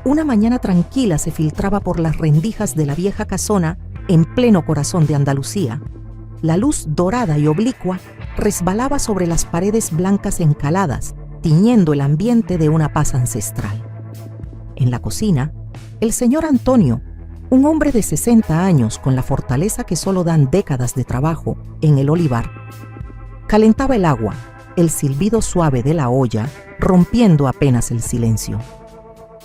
Una mañana tranquila se filtraba por las rendijas de la vieja casona en pleno corazón de Andalucía. La luz dorada y oblicua resbalaba sobre las paredes blancas encaladas, tiñendo el ambiente de una paz ancestral. En la cocina, el señor Antonio, un hombre de 60 años con la fortaleza que solo dan décadas de trabajo en el olivar, calentaba el agua, el silbido suave de la olla rompiendo apenas el silencio.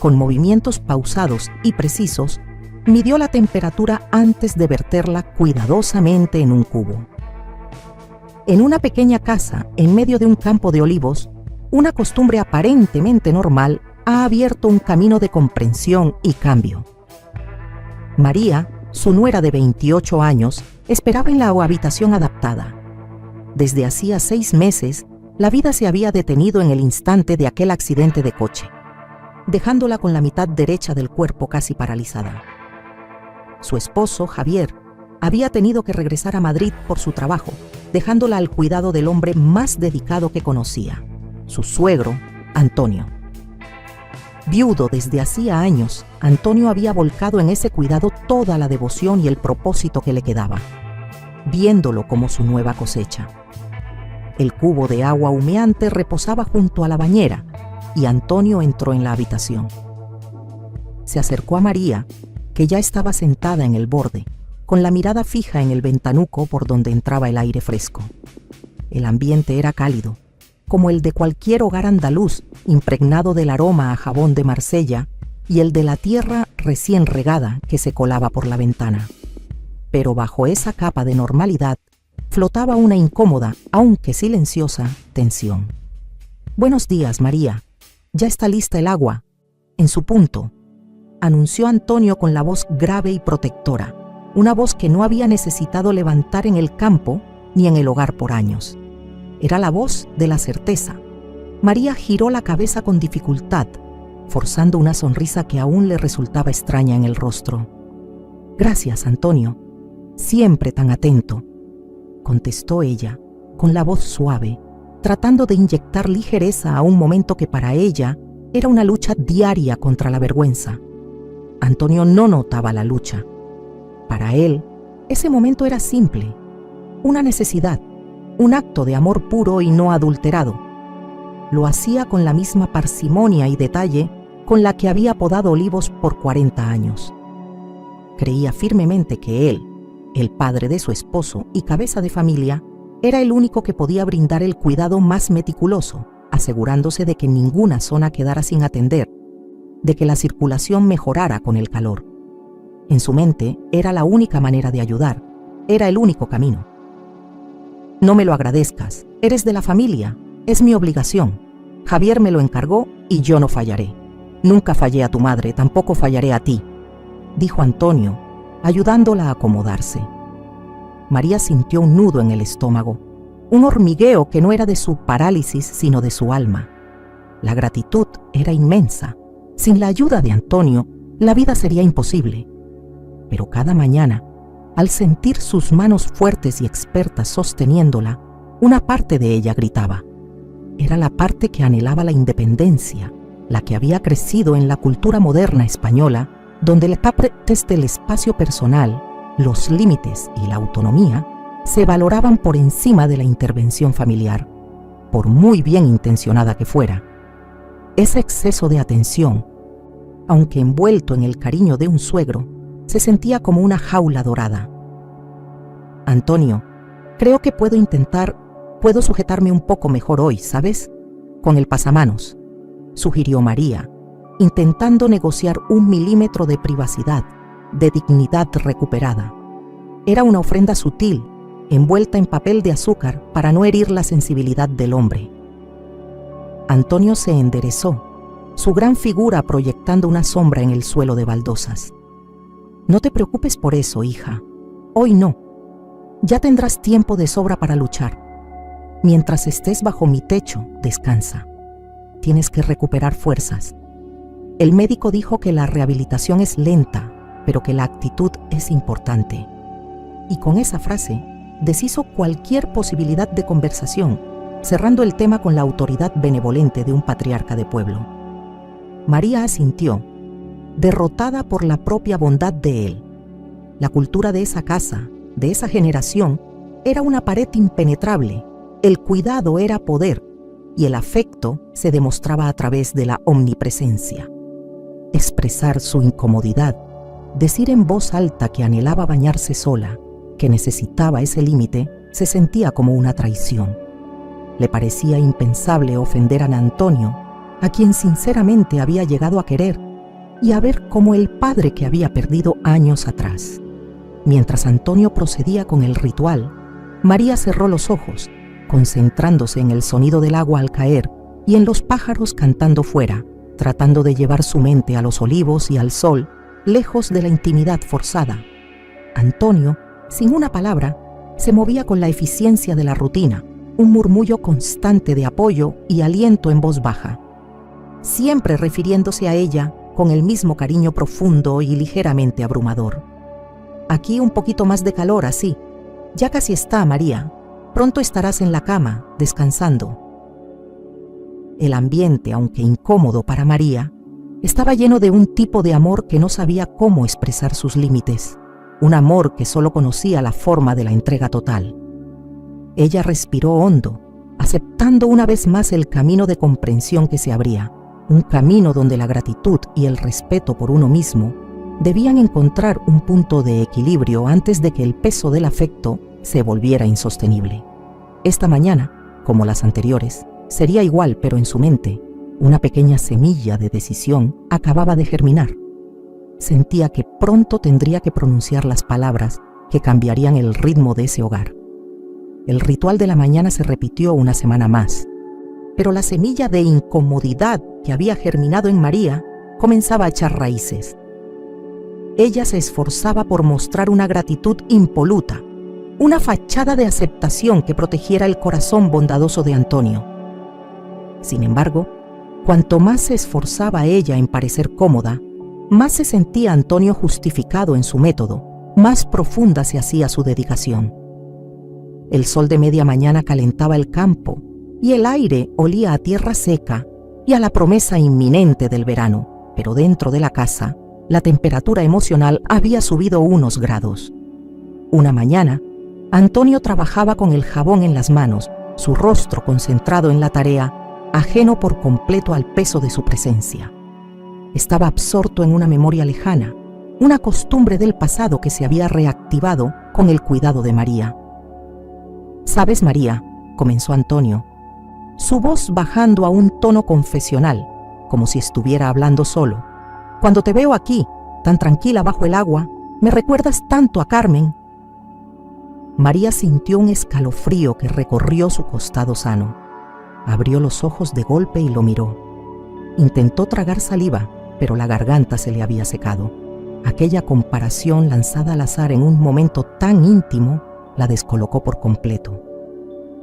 Con movimientos pausados y precisos, midió la temperatura antes de verterla cuidadosamente en un cubo. En una pequeña casa, en medio de un campo de olivos, una costumbre aparentemente normal ha abierto un camino de comprensión y cambio. María, su nuera de 28 años, esperaba en la habitación adaptada. Desde hacía 6 meses, la vida se había detenido en el instante de aquel accidente de coche, dejándola con la mitad derecha del cuerpo casi paralizada. Su esposo, Javier, había tenido que regresar a Madrid por su trabajo, dejándola al cuidado del hombre más dedicado que conocía, su suegro, Antonio. Viudo desde hacía años, Antonio había volcado en ese cuidado toda la devoción y el propósito que le quedaba, viéndolo como su nueva cosecha. El cubo de agua humeante reposaba junto a la bañera y Antonio entró en la habitación. Se acercó a María, que ya estaba sentada en el borde, con la mirada fija en el ventanuco por donde entraba el aire fresco. El ambiente era cálido, como el de cualquier hogar andaluz, impregnado del aroma a jabón de Marsella y el de la tierra recién regada que se colaba por la ventana. Pero bajo esa capa de normalidad flotaba una incómoda, aunque silenciosa, tensión. «Buenos días, María. Ya está lista el agua. En su punto», anunció Antonio con la voz grave y protectora, una voz que no había necesitado levantar en el campo ni en el hogar por años. Era la voz de la certeza. María giró la cabeza con dificultad, forzando una sonrisa que aún le resultaba extraña en el rostro. «Gracias, Antonio. Siempre tan atento», contestó ella, con la voz suave, tratando de inyectar ligereza a un momento que para ella era una lucha diaria contra la vergüenza. Antonio no notaba la lucha. Para él, ese momento era simple, una necesidad, un acto de amor puro y no adulterado. Lo hacía con la misma parsimonia y detalle con la que había podado olivos por 40 años. Creía firmemente que él, el padre de su esposo y cabeza de familia, era el único que podía brindar el cuidado más meticuloso, asegurándose de que ninguna zona quedara sin atender, de que la circulación mejorara con el calor. En su mente era la única manera de ayudar, era el único camino. «No me lo agradezcas, eres de la familia, es mi obligación. Javier me lo encargó y yo no fallaré. Nunca fallé a tu madre, tampoco fallaré a ti», dijo Antonio, ayudándola a acomodarse. María sintió un nudo en el estómago, un hormigueo que no era de su parálisis sino de su alma. La gratitud era inmensa. Sin la ayuda de Antonio, la vida sería imposible. Pero cada mañana, al sentir sus manos fuertes y expertas sosteniéndola, una parte de ella gritaba. Era la parte que anhelaba la independencia, la que había crecido en la cultura moderna española, donde las partes del espacio personal, los límites y la autonomía se valoraban por encima de la intervención familiar, por muy bien intencionada que fuera. Ese exceso de atención, aunque envuelto en el cariño de un suegro, se sentía como una jaula dorada. «Antonio, creo que puedo sujetarme un poco mejor hoy, ¿sabes? Con el pasamanos», sugirió María, intentando negociar 1 milímetro de privacidad, de dignidad recuperada. Era una ofrenda sutil, envuelta en papel de azúcar para no herir la sensibilidad del hombre. Antonio se enderezó, su gran figura proyectando una sombra en el suelo de baldosas. «No te preocupes por eso, hija. Hoy no. Ya tendrás tiempo de sobra para luchar. Mientras estés bajo mi techo, descansa. Tienes que recuperar fuerzas. El médico dijo que la rehabilitación es lenta, pero que la actitud es importante». Y con esa frase deshizo cualquier posibilidad de conversación, cerrando el tema con la autoridad benevolente de un patriarca de pueblo. María asintió, derrotada por la propia bondad de él. La cultura de esa casa, de esa generación, era una pared impenetrable. El cuidado era poder y el afecto se demostraba a través de la omnipresencia. Expresar su incomodidad, decir en voz alta que anhelaba bañarse sola, que necesitaba ese límite, se sentía como una traición. Le parecía impensable ofender a Antonio, a quien sinceramente había llegado a querer y a ver como el padre que había perdido años atrás. Mientras Antonio procedía con el ritual, María cerró los ojos, concentrándose en el sonido del agua al caer y en los pájaros cantando fuera, tratando de llevar su mente a los olivos y al sol, lejos de la intimidad forzada. Antonio, sin una palabra, se movía con la eficiencia de la rutina, un murmullo constante de apoyo y aliento en voz baja, siempre refiriéndose a ella con el mismo cariño profundo y ligeramente abrumador. Aquí un poquito más de calor, así. Ya casi está, María. Pronto estarás en la cama, descansando. El ambiente, aunque incómodo para María, estaba lleno de un tipo de amor que no sabía cómo expresar sus límites, un amor que solo conocía la forma de la entrega total. Ella respiró hondo, aceptando una vez más el camino de comprensión que se abría, un camino donde la gratitud y el respeto por uno mismo debían encontrar un punto de equilibrio antes de que el peso del afecto se volviera insostenible. Esta mañana, como las anteriores, sería igual, pero en su mente, una pequeña semilla de decisión acababa de germinar. Sentía que pronto tendría que pronunciar las palabras que cambiarían el ritmo de ese hogar. El ritual de la mañana se repitió una semana más, pero la semilla de incomodidad que había germinado en María comenzaba a echar raíces. Ella se esforzaba por mostrar una gratitud impoluta, una fachada de aceptación que protegiera el corazón bondadoso de Antonio. Sin embargo, cuanto más se esforzaba ella en parecer cómoda, más se sentía Antonio justificado en su método, más profunda se hacía su dedicación. El sol de media mañana calentaba el campo y el aire olía a tierra seca y a la promesa inminente del verano, pero dentro de la casa, la temperatura emocional había subido unos grados. Una mañana, Antonio trabajaba con el jabón en las manos, su rostro concentrado en la tarea, ajeno por completo al peso de su presencia. Estaba absorto en una memoria lejana, una costumbre del pasado que se había reactivado con el cuidado de María. «¿Sabes, María?», comenzó Antonio, su voz bajando a un tono confesional, como si estuviera hablando solo. «Cuando te veo aquí, tan tranquila bajo el agua, me recuerdas tanto a Carmen». María sintió un escalofrío que recorrió su costado sano. Abrió los ojos de golpe y lo miró. Intentó tragar saliva, pero la garganta se le había secado. Aquella comparación lanzada al azar en un momento tan íntimo la descolocó por completo.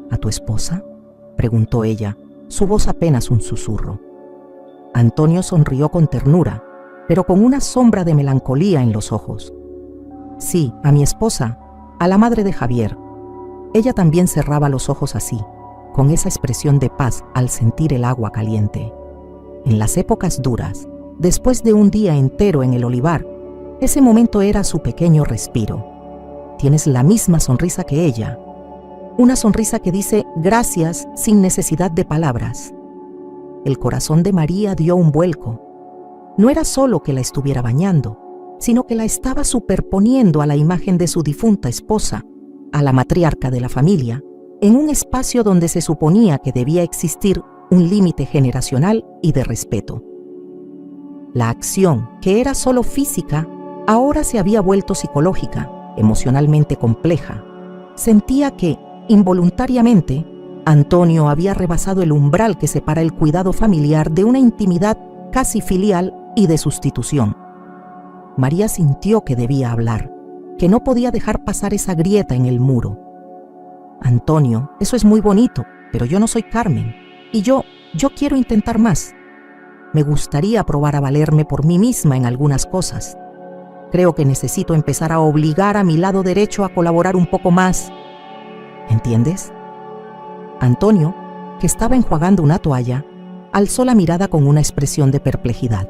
«¿A tu esposa?», preguntó ella, su voz apenas un susurro. Antonio sonrió con ternura, pero con una sombra de melancolía en los ojos. «Sí, a mi esposa, a la madre de Javier». Ella también cerraba los ojos así, con esa expresión de paz al sentir el agua caliente. En las épocas duras, después de un día entero en el olivar, ese momento era su pequeño respiro. Tienes la misma sonrisa que ella, una sonrisa que dice gracias sin necesidad de palabras. El corazón de María dio un vuelco. No era solo que la estuviera bañando, sino que la estaba superponiendo a la imagen de su difunta esposa, a la matriarca de la familia, en un espacio donde se suponía que debía existir un límite generacional y de respeto. La acción, que era solo física, ahora se había vuelto psicológica, emocionalmente compleja. Sentía que, involuntariamente, Antonio había rebasado el umbral que separa el cuidado familiar de una intimidad casi filial y de sustitución. María sintió que debía hablar, que no podía dejar pasar esa grieta en el muro. «Antonio, eso es muy bonito, pero yo no soy Carmen, y yo quiero intentar más. Me gustaría probar a valerme por mí misma en algunas cosas. Creo que necesito empezar a obligar a mi lado derecho a colaborar un poco más. ¿Entiendes?». Antonio, que estaba enjuagando una toalla, alzó la mirada con una expresión de perplejidad.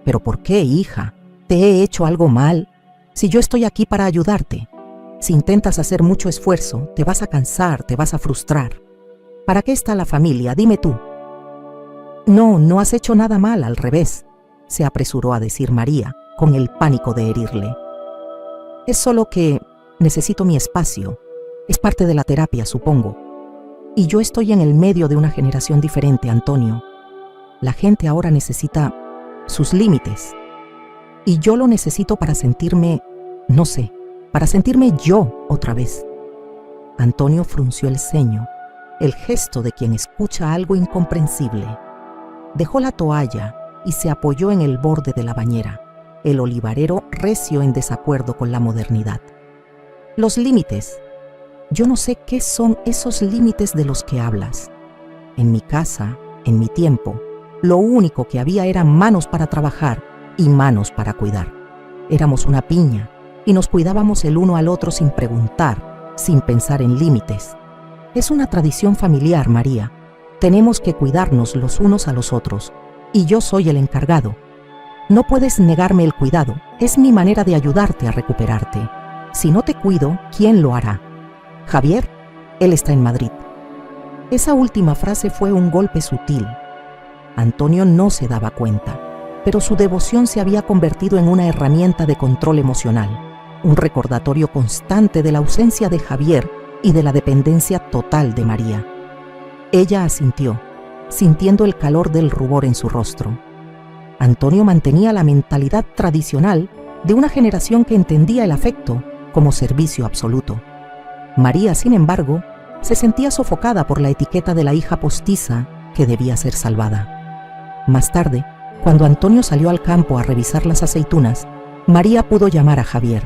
¿Pero por qué, hija? ¿Te he hecho algo mal? Si yo estoy aquí para ayudarte. Si intentas hacer mucho esfuerzo, te vas a cansar, te vas a frustrar. ¿Para qué está la familia? Dime tú. No, no has hecho nada mal, al revés, se apresuró a decir María, con el pánico de herirle. Es solo que necesito mi espacio. Es parte de la terapia, supongo. Y yo estoy en el medio de una generación diferente, Antonio. La gente ahora necesita sus límites. Y yo lo necesito para sentirme, no sé, para sentirme yo otra vez. Antonio frunció el ceño, el gesto de quien escucha algo incomprensible. Dejó la toalla y se apoyó en el borde de la bañera, el olivarero recio en desacuerdo con la modernidad. Los límites. Yo no sé qué son esos límites de los que hablas. En mi casa, en mi tiempo, lo único que había eran manos para trabajar y manos para cuidar. Éramos una piña y nos cuidábamos el uno al otro sin preguntar, sin pensar en límites. Es una tradición familiar, María. Tenemos que cuidarnos los unos a los otros, y yo soy el encargado. No puedes negarme el cuidado, es mi manera de ayudarte a recuperarte. Si no te cuido, ¿quién lo hará? Javier, él está en Madrid. Esa última frase fue un golpe sutil. Antonio no se daba cuenta, pero su devoción se había convertido en una herramienta de control emocional, un recordatorio constante de la ausencia de Javier y de la dependencia total de María. Ella asintió, sintiendo el calor del rubor en su rostro. Antonio mantenía la mentalidad tradicional de una generación que entendía el afecto como servicio absoluto. María, sin embargo, se sentía sofocada por la etiqueta de la hija postiza que debía ser salvada. Más tarde, cuando Antonio salió al campo a revisar las aceitunas, María pudo llamar a Javier.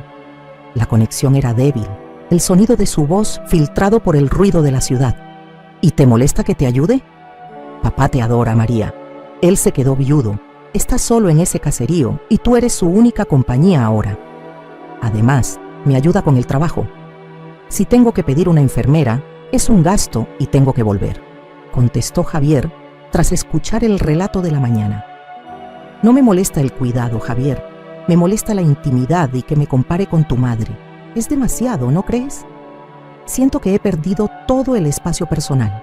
La conexión era débil, el sonido de su voz filtrado por el ruido de la ciudad. ¿Y te molesta que te ayude? Papá te adora, María. Él se quedó viudo, está solo en ese caserío y tú eres su única compañía ahora. Además, me ayuda con el trabajo. Si tengo que pedir una enfermera, es un gasto y tengo que volver, contestó Javier tras escuchar el relato de la mañana. No me molesta el cuidado, Javier. Me molesta la intimidad y que me compare con tu madre. Es demasiado, ¿no crees? Siento que he perdido todo el espacio personal.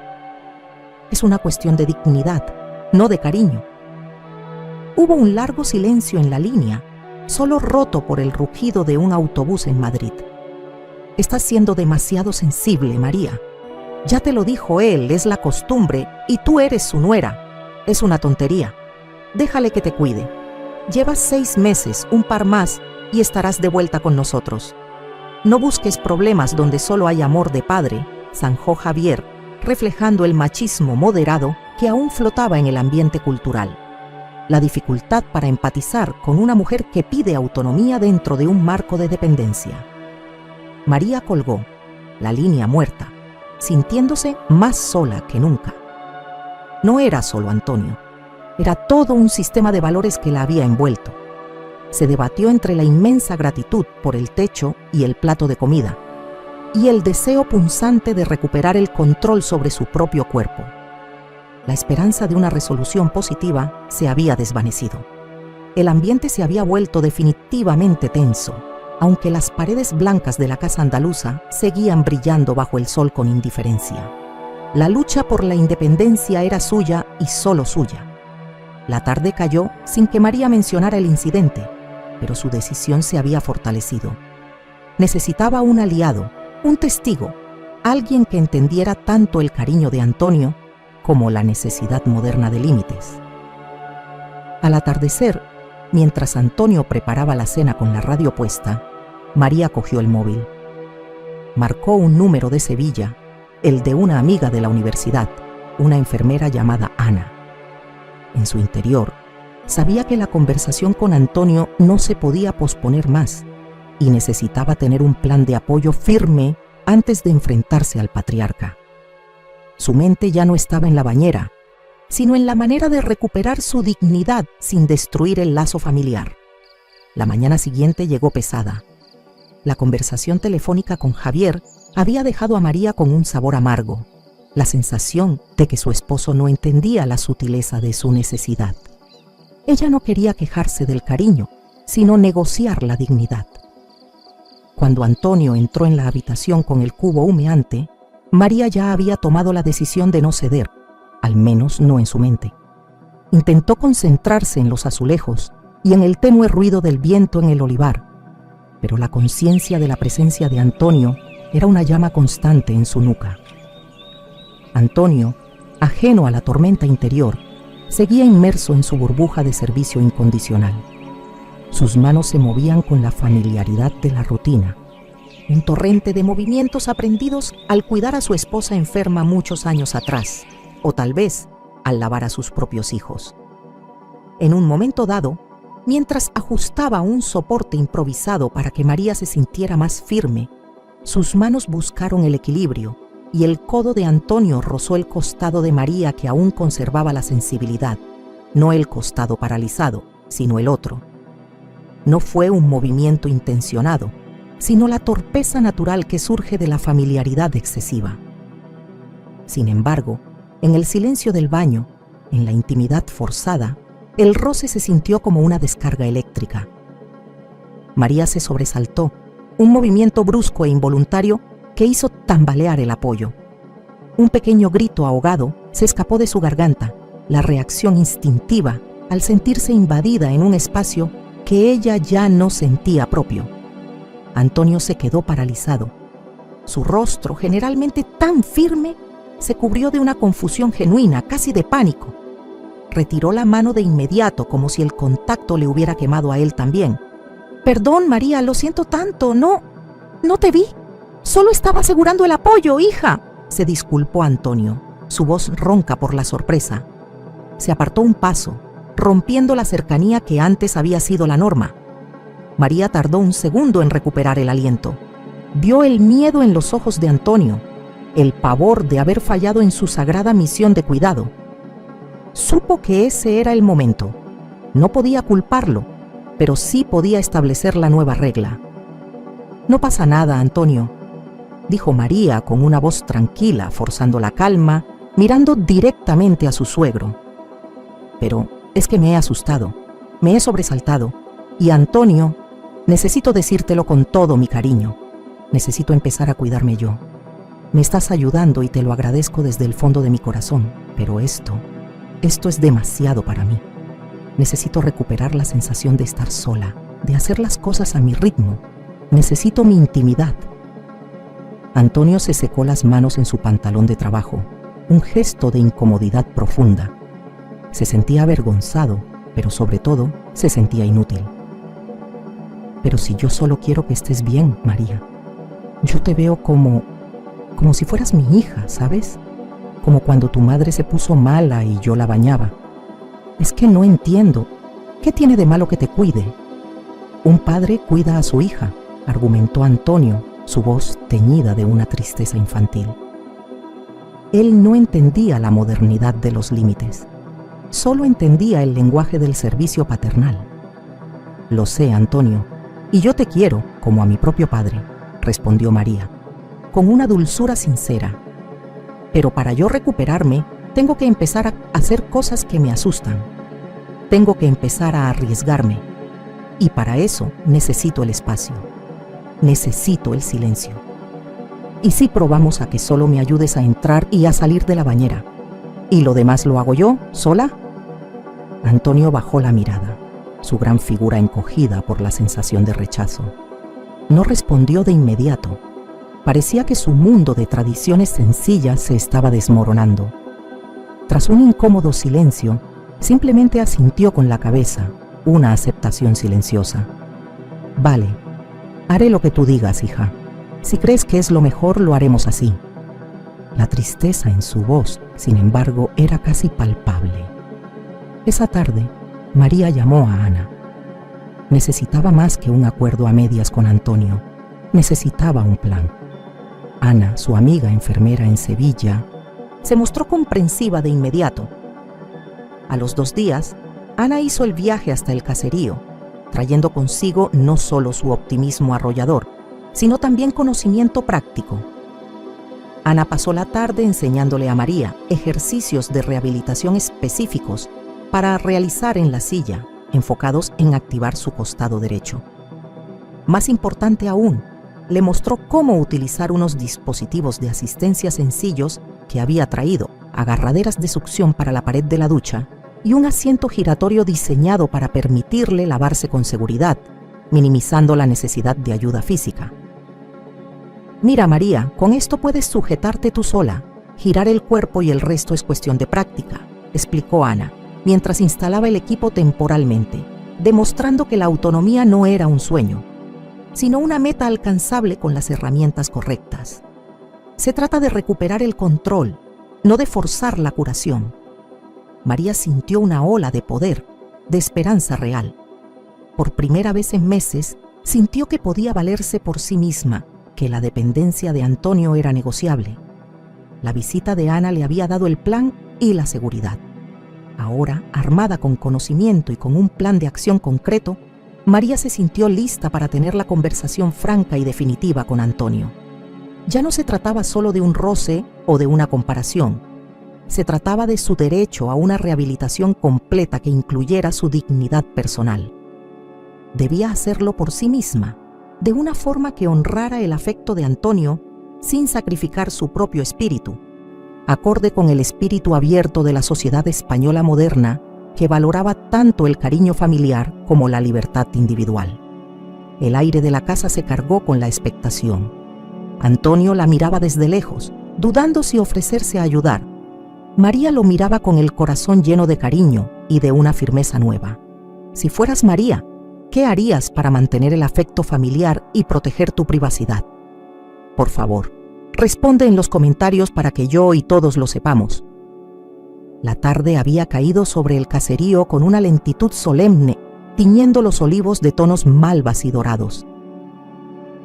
Es una cuestión de dignidad, no de cariño. Hubo un largo silencio en la línea, solo roto por el rugido de un autobús en Madrid. Estás siendo demasiado sensible, María. Ya te lo dijo él, es la costumbre, y tú eres su nuera. Es una tontería. Déjale que te cuide. Llevas 6 meses, un par más, y estarás de vuelta con nosotros. No busques problemas donde solo hay amor de padre, zanjó Javier, reflejando el machismo moderado que aún flotaba en el ambiente cultural. La dificultad para empatizar con una mujer que pide autonomía dentro de un marco de dependencia. María colgó, la línea muerta, sintiéndose más sola que nunca. No era solo Antonio, era todo un sistema de valores que la había envuelto. Se debatió entre la inmensa gratitud por el techo y el plato de comida, y el deseo punzante de recuperar el control sobre su propio cuerpo. La esperanza de una resolución positiva se había desvanecido. El ambiente se había vuelto definitivamente tenso, aunque las paredes blancas de la casa andaluza seguían brillando bajo el sol con indiferencia. La lucha por la independencia era suya y solo suya. La tarde cayó sin que María mencionara el incidente, pero su decisión se había fortalecido. Necesitaba un aliado, un testigo, alguien que entendiera tanto el cariño de Antonio como la necesidad moderna de límites. Al atardecer, mientras Antonio preparaba la cena con la radio puesta, María cogió el móvil. Marcó un número de Sevilla, el de una amiga de la universidad, una enfermera llamada Ana. En su interior, sabía que la conversación con Antonio no se podía posponer más y necesitaba tener un plan de apoyo firme antes de enfrentarse al patriarca. Su mente ya no estaba en la bañera, sino en la manera de recuperar su dignidad sin destruir el lazo familiar. La mañana siguiente llegó pesada. La conversación telefónica con Javier había dejado a María con un sabor amargo, la sensación de que su esposo no entendía la sutileza de su necesidad. Ella no quería quejarse del cariño, sino negociar la dignidad. Cuando Antonio entró en la habitación con el cubo humeante, María ya había tomado la decisión de no ceder, al menos no en su mente. Intentó concentrarse en los azulejos y en el tenue ruido del viento en el olivar, pero la conciencia de la presencia de Antonio era una llama constante en su nuca. Antonio, ajeno a la tormenta interior, seguía inmerso en su burbuja de servicio incondicional. Sus manos se movían con la familiaridad de la rutina, un torrente de movimientos aprendidos al cuidar a su esposa enferma muchos años atrás, o tal vez al lavar a sus propios hijos. En un momento dado, mientras ajustaba un soporte improvisado para que María se sintiera más firme, sus manos buscaron el equilibrio y el codo de Antonio rozó el costado de María, que aún conservaba la sensibilidad, no el costado paralizado, sino el otro. No fue un movimiento intencionado, sino la torpeza natural que surge de la familiaridad excesiva. Sin embargo, en el silencio del baño, en la intimidad forzada, el roce se sintió como una descarga eléctrica. María se sobresaltó, un movimiento brusco e involuntario que hizo tambalear el apoyo. Un pequeño grito ahogado se escapó de su garganta, la reacción instintiva al sentirse invadida en un espacio que ella ya no sentía propio. Antonio se quedó paralizado. Su rostro, generalmente tan firme, se cubrió de una confusión genuina, casi de pánico. Retiró la mano de inmediato, como si el contacto le hubiera quemado a él también. «Perdón, María, lo siento tanto, no te vi. Solo estaba asegurando el apoyo, hija», se disculpó Antonio, su voz ronca por la sorpresa. Se apartó un paso, rompiendo la cercanía que antes había sido la norma. María tardó un segundo en recuperar el aliento. Vio el miedo en los ojos de Antonio, el pavor de haber fallado en su sagrada misión de cuidado. Supo que ese era el momento. No podía culparlo, pero sí podía establecer la nueva regla. «No pasa nada, Antonio», dijo María con una voz tranquila, forzando la calma, mirando directamente a su suegro. «Pero es que me he asustado, me he sobresaltado, y Antonio, necesito decírtelo con todo mi cariño. Necesito empezar a cuidarme yo. Me estás ayudando y te lo agradezco desde el fondo de mi corazón, pero esto es demasiado para mí. Necesito recuperar la sensación de estar sola, de hacer las cosas a mi ritmo. Necesito mi intimidad». Antonio se secó las manos en su pantalón de trabajo, un gesto de incomodidad profunda. Se sentía avergonzado, pero sobre todo se sentía inútil. «Pero si yo solo quiero que estés bien, María. Yo te veo como si fueras mi hija, ¿sabes? Como cuando tu madre se puso mala y yo la bañaba. Es que no entiendo. ¿Qué tiene de malo que te cuide? Un padre cuida a su hija», argumentó Antonio, su voz teñida de una tristeza infantil. Él no entendía la modernidad de los límites. Solo entendía el lenguaje del servicio paternal. «Lo sé, Antonio, y yo te quiero como a mi propio padre», respondió María, con una dulzura sincera. «Pero para yo recuperarme, tengo que empezar a hacer cosas que me asustan. Tengo que empezar a arriesgarme. Y para eso necesito el espacio. Necesito el silencio. ¿Y si probamos a que solo me ayudes a entrar y a salir de la bañera? ¿Y lo demás lo hago yo, sola?» Antonio bajó la mirada, su gran figura encogida por la sensación de rechazo. No respondió de inmediato. Parecía que su mundo de tradiciones sencillas se estaba desmoronando. Tras un incómodo silencio, simplemente asintió con la cabeza, una aceptación silenciosa. «Vale, haré lo que tú digas, hija. Si crees que es lo mejor, lo haremos así». La tristeza en su voz, sin embargo, era casi palpable. Esa tarde, María llamó a Ana. Necesitaba más que un acuerdo a medias con Antonio. Necesitaba un plan. Ana, su amiga enfermera en Sevilla, se mostró comprensiva de inmediato. A los 2 días, Ana hizo el viaje hasta el caserío, trayendo consigo no solo su optimismo arrollador, sino también conocimiento práctico. Ana pasó la tarde enseñándole a María ejercicios de rehabilitación específicos para realizar en la silla, enfocados en activar su costado derecho. Más importante aún, le mostró cómo utilizar unos dispositivos de asistencia sencillos que había traído, agarraderas de succión para la pared de la ducha y un asiento giratorio diseñado para permitirle lavarse con seguridad, minimizando la necesidad de ayuda física. «Mira, María, con esto puedes sujetarte tú sola, girar el cuerpo y el resto es cuestión de práctica», explicó Ana, mientras instalaba el equipo temporalmente, demostrando que la autonomía no era un sueño, sino una meta alcanzable con las herramientas correctas. Se trata de recuperar el control, no de forzar la curación. María sintió una ola de poder, de esperanza real. Por primera vez en meses, sintió que podía valerse por sí misma, que la dependencia de Antonio era negociable. La visita de Ana le había dado el plan y la seguridad. Ahora, armada con conocimiento y con un plan de acción concreto, María se sintió lista para tener la conversación franca y definitiva con Antonio. Ya no se trataba solo de un roce o de una comparación. Se trataba de su derecho a una rehabilitación completa que incluyera su dignidad personal. Debía hacerlo por sí misma, de una forma que honrara el afecto de Antonio sin sacrificar su propio espíritu, acorde con el espíritu abierto de la sociedad española moderna que valoraba tanto el cariño familiar como la libertad individual. El aire de la casa se cargó con la expectación. Antonio la miraba desde lejos, dudando si ofrecerse a ayudar. María lo miraba con el corazón lleno de cariño y de una firmeza nueva. Si fueras María, ¿qué harías para mantener el afecto familiar y proteger tu privacidad? Por favor, responde en los comentarios para que yo y todos lo sepamos. La tarde había caído sobre el caserío con una lentitud solemne, tiñendo los olivos de tonos malvas y dorados.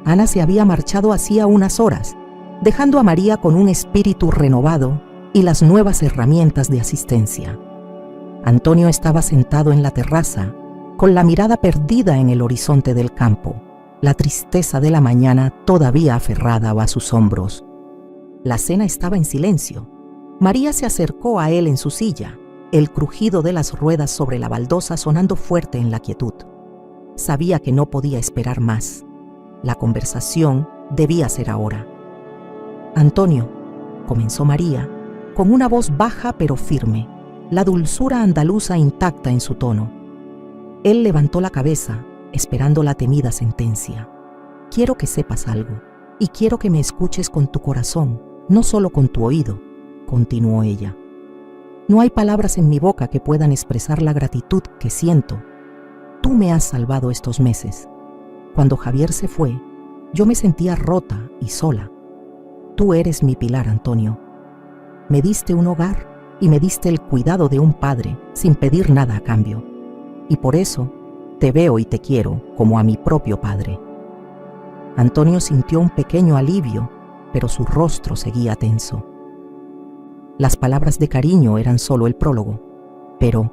Ana se había marchado hacía unas horas, dejando a María con un espíritu renovado y las nuevas herramientas de asistencia. Antonio estaba sentado en la terraza, con la mirada perdida en el horizonte del campo, la tristeza de la mañana todavía aferrada a sus hombros. La cena estaba en silencio. María se acercó a él en su silla, el crujido de las ruedas sobre la baldosa sonando fuerte en la quietud. Sabía que no podía esperar más. La conversación debía ser ahora. «Antonio», comenzó María, con una voz baja pero firme, la dulzura andaluza intacta en su tono. Él levantó la cabeza, esperando la temida sentencia. «Quiero que sepas algo, y quiero que me escuches con tu corazón, no solo con tu oído», continuó ella. «No hay palabras en mi boca que puedan expresar la gratitud que siento. Tú me has salvado estos meses. Cuando Javier se fue, yo me sentía rota y sola. Tú eres mi pilar, Antonio. Me diste un hogar y me diste el cuidado de un padre sin pedir nada a cambio. Y por eso te veo y te quiero como a mi propio padre». Antonio sintió un pequeño alivio, pero su rostro seguía tenso. Las palabras de cariño eran solo el prólogo, pero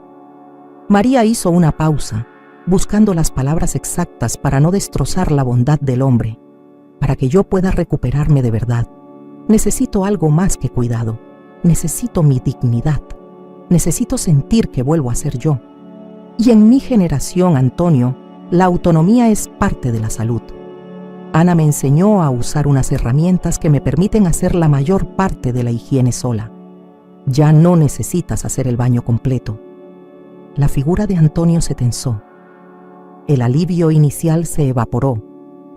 María hizo una pausa, buscando las palabras exactas para no destrozar la bondad del hombre. «Para que yo pueda recuperarme de verdad, necesito algo más que cuidado. Necesito mi dignidad. Necesito sentir que vuelvo a ser yo. Y en mi generación, Antonio, la autonomía es parte de la salud. Ana me enseñó a usar unas herramientas que me permiten hacer la mayor parte de la higiene sola. Ya no necesitas hacer el baño completo». La figura de Antonio se tensó. El alivio inicial se evaporó,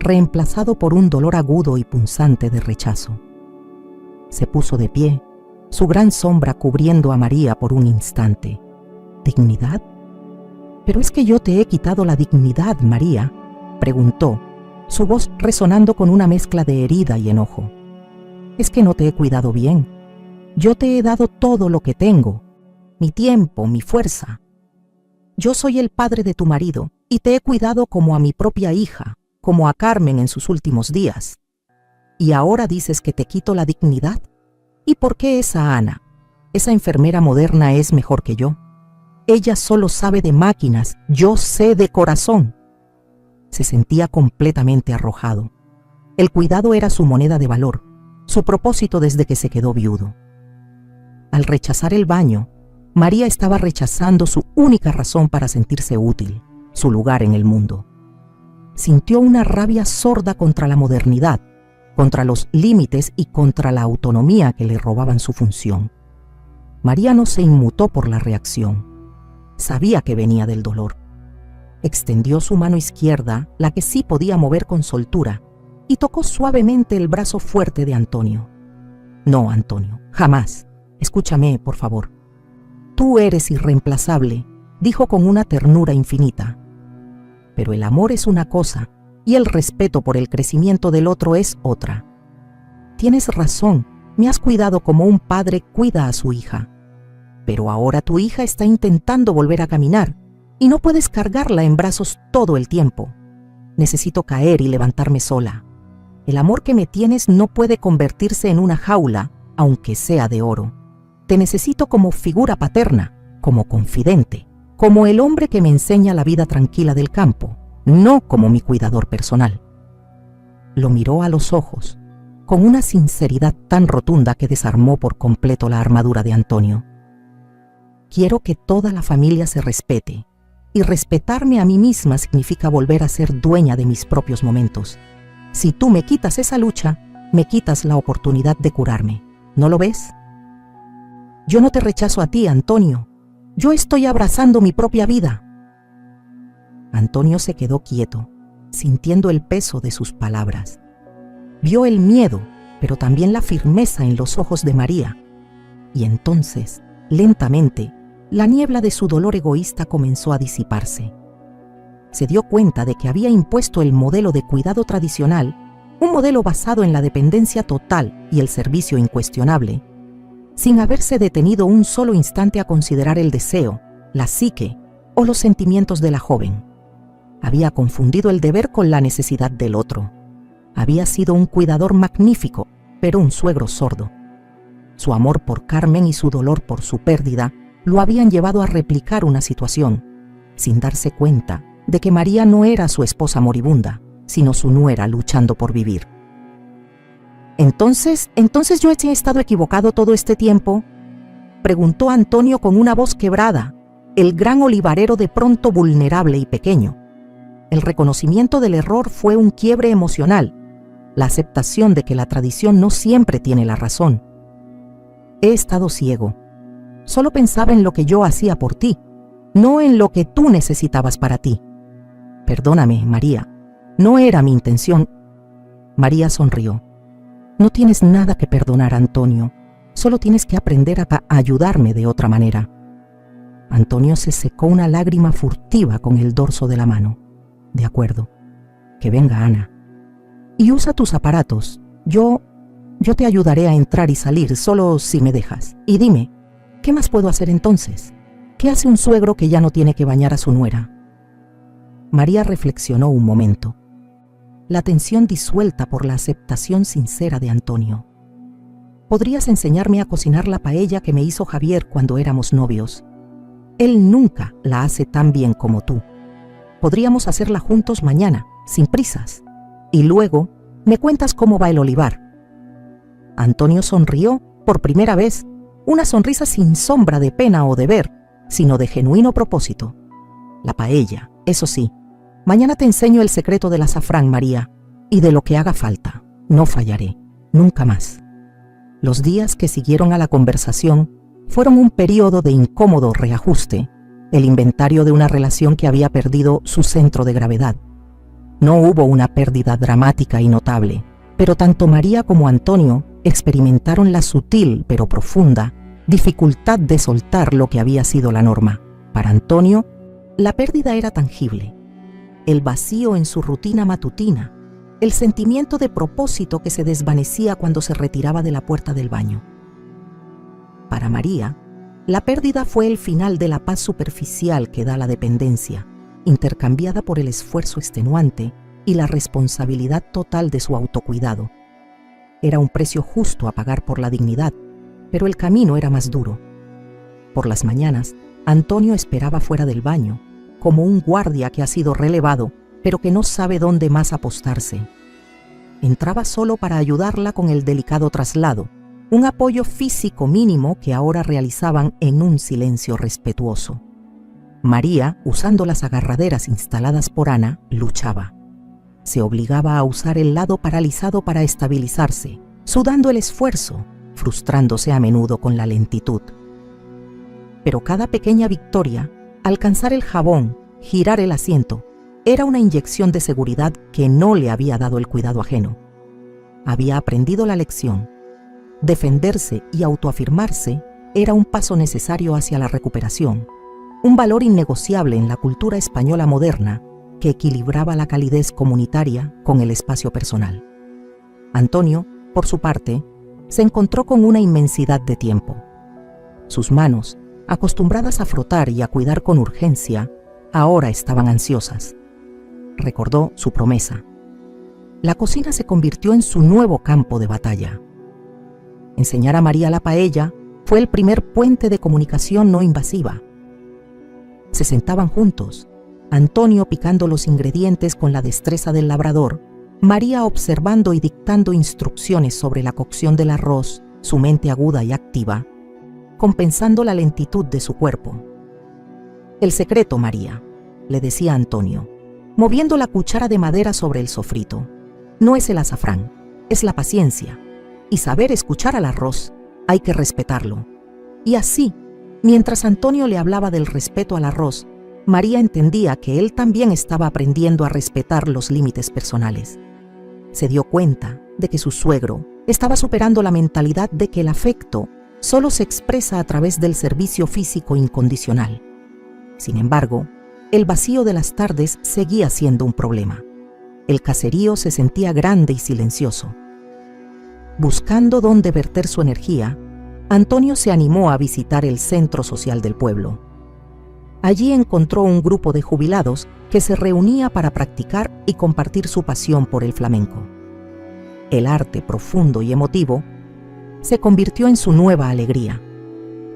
reemplazado por un dolor agudo y punzante de rechazo. Se puso de pie, su gran sombra cubriendo a María por un instante. «¿Dignidad? ¿Pero es que yo te he quitado la dignidad, María?», preguntó, su voz resonando con una mezcla de herida y enojo. «Es que no te he cuidado bien. Yo te he dado todo lo que tengo, mi tiempo, mi fuerza. Yo soy el padre de tu marido y te he cuidado como a mi propia hija, como a Carmen en sus últimos días. ¿Y ahora dices que te quito la dignidad? ¿Y por qué esa Ana, esa enfermera moderna, es mejor que yo? Ella solo sabe de máquinas, yo sé de corazón». Se sentía completamente arrojado. El cuidado era su moneda de valor, su propósito desde que se quedó viudo. Al rechazar el baño, María estaba rechazando su única razón para sentirse útil, su lugar en el mundo. Sintió una rabia sorda contra la modernidad, contra los límites y contra la autonomía que le robaban su función. María no se inmutó por la reacción. Sabía que venía del dolor. Extendió su mano izquierda, la que sí podía mover con soltura, y tocó suavemente el brazo fuerte de Antonio. No, Antonio, jamás. Escúchame, por favor. Tú eres irreemplazable, dijo con una ternura infinita. Pero el amor es una cosa y el respeto por el crecimiento del otro es otra. Tienes razón, me has cuidado como un padre cuida a su hija. Pero ahora tu hija está intentando volver a caminar y no puedes cargarla en brazos todo el tiempo. Necesito caer y levantarme sola. El amor que me tienes no puede convertirse en una jaula, aunque sea de oro. Te necesito como figura paterna, como confidente, como el hombre que me enseña la vida tranquila del campo, no como mi cuidador personal. Lo miró a los ojos, con una sinceridad tan rotunda que desarmó por completo la armadura de Antonio. Quiero que toda la familia se respete, y respetarme a mí misma significa volver a ser dueña de mis propios momentos. Si tú me quitas esa lucha, me quitas la oportunidad de curarme. ¿No lo ves? Yo no te rechazo a ti, Antonio. Yo estoy abrazando mi propia vida. Antonio se quedó quieto, sintiendo el peso de sus palabras. Vio el miedo, pero también la firmeza en los ojos de María. Y entonces, lentamente, la niebla de su dolor egoísta comenzó a disiparse. Se dio cuenta de que había impuesto el modelo de cuidado tradicional, un modelo basado en la dependencia total y el servicio incuestionable, sin haberse detenido un solo instante a considerar el deseo, la psique o los sentimientos de la joven. Había confundido el deber con la necesidad del otro. Había sido un cuidador magnífico, pero un suegro sordo. Su amor por Carmen y su dolor por su pérdida lo habían llevado a replicar una situación, sin darse cuenta de que María no era su esposa moribunda, sino su nuera luchando por vivir. ¿Entonces yo he estado equivocado todo este tiempo?, preguntó Antonio con una voz quebrada, el gran olivarero de pronto vulnerable y pequeño. El reconocimiento del error fue un quiebre emocional, la aceptación de que la tradición no siempre tiene la razón. He estado ciego. Solo pensaba en lo que yo hacía por ti, no en lo que tú necesitabas para ti. Perdóname, María. No era mi intención. María sonrió. No tienes nada que perdonar, Antonio. Solo tienes que aprender a ayudarme de otra manera. Antonio se secó una lágrima furtiva con el dorso de la mano. De acuerdo. Que venga Ana. Y usa tus aparatos. Yo te ayudaré a entrar y salir, solo si me dejas. Y dime, ¿qué más puedo hacer entonces? ¿Qué hace un suegro que ya no tiene que bañar a su nuera? María reflexionó un momento. La tensión disuelta por la aceptación sincera de Antonio. Podrías enseñarme a cocinar la paella que me hizo Javier cuando éramos novios. Él nunca la hace tan bien como tú. Podríamos hacerla juntos mañana, sin prisas. Y luego me cuentas cómo va el olivar. Antonio sonrió por primera vez, una sonrisa sin sombra de pena o deber, sino de genuino propósito. La paella, eso sí. Mañana te enseño el secreto del azafrán, María, y de lo que haga falta. No fallaré, nunca más. Los días que siguieron a la conversación fueron un periodo de incómodo reajuste, el inventario de una relación que había perdido su centro de gravedad. No hubo una pérdida dramática y notable, pero tanto María como Antonio experimentaron la sutil pero profunda dificultad de soltar lo que había sido la norma. Para Antonio, la pérdida era tangible. El vacío en su rutina matutina, el sentimiento de propósito que se desvanecía cuando se retiraba de la puerta del baño. Para María, la pérdida fue el final de la paz superficial que da la dependencia, intercambiada por el esfuerzo extenuante y la responsabilidad total de su autocuidado. Era un precio justo a pagar por la dignidad, pero el camino era más duro. Por las mañanas, Antonio esperaba fuera del baño, como un guardia que ha sido relevado, pero que no sabe dónde más apostarse. Entraba solo para ayudarla con el delicado traslado, un apoyo físico mínimo que ahora realizaban en un silencio respetuoso. María, usando las agarraderas instaladas por Ana, luchaba. Se obligaba a usar el lado paralizado para estabilizarse, sudando el esfuerzo, frustrándose a menudo con la lentitud. Pero cada pequeña victoria, alcanzar el jabón, girar el asiento, era una inyección de seguridad que no le había dado el cuidado ajeno. Había aprendido la lección. Defenderse y autoafirmarse era un paso necesario hacia la recuperación, un valor innegociable en la cultura española moderna que equilibraba la calidez comunitaria con el espacio personal. Antonio, por su parte, se encontró con una inmensidad de tiempo. Sus manos, acostumbradas a frotar y a cuidar con urgencia, ahora estaban ansiosas. Recordó su promesa. La cocina se convirtió en su nuevo campo de batalla. Enseñar a María la paella fue el primer puente de comunicación no invasiva. Se sentaban juntos, Antonio picando los ingredientes con la destreza del labrador, María observando y dictando instrucciones sobre la cocción del arroz, su mente aguda y activa, compensando la lentitud de su cuerpo. «El secreto, María», le decía Antonio, moviendo la cuchara de madera sobre el sofrito, «no es el azafrán, es la paciencia, y saber escuchar al arroz, hay que respetarlo». Y así, mientras Antonio le hablaba del respeto al arroz, María entendía que él también estaba aprendiendo a respetar los límites personales. Se dio cuenta de que su suegro estaba superando la mentalidad de que el afecto solo se expresa a través del servicio físico incondicional. Sin embargo, el vacío de las tardes seguía siendo un problema. El caserío se sentía grande y silencioso. Buscando dónde verter su energía, Antonio se animó a visitar el centro social del pueblo. Allí encontró un grupo de jubilados que se reunía para practicar y compartir su pasión por el flamenco. El arte profundo y emotivo se convirtió en su nueva alegría.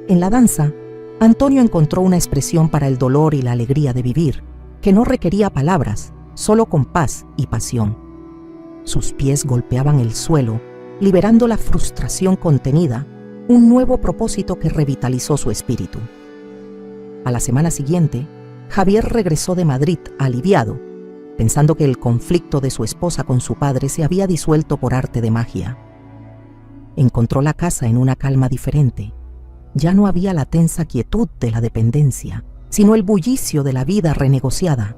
En la danza, Antonio encontró una expresión para el dolor y la alegría de vivir, que no requería palabras, solo compás y pasión. Sus pies golpeaban el suelo, liberando la frustración contenida, un nuevo propósito que revitalizó su espíritu. A la semana siguiente, Javier regresó de Madrid aliviado, pensando que el conflicto de su esposa con su padre se había disuelto por arte de magia. Encontró la casa en una calma diferente. Ya no había la tensa quietud de la dependencia, sino el bullicio de la vida renegociada.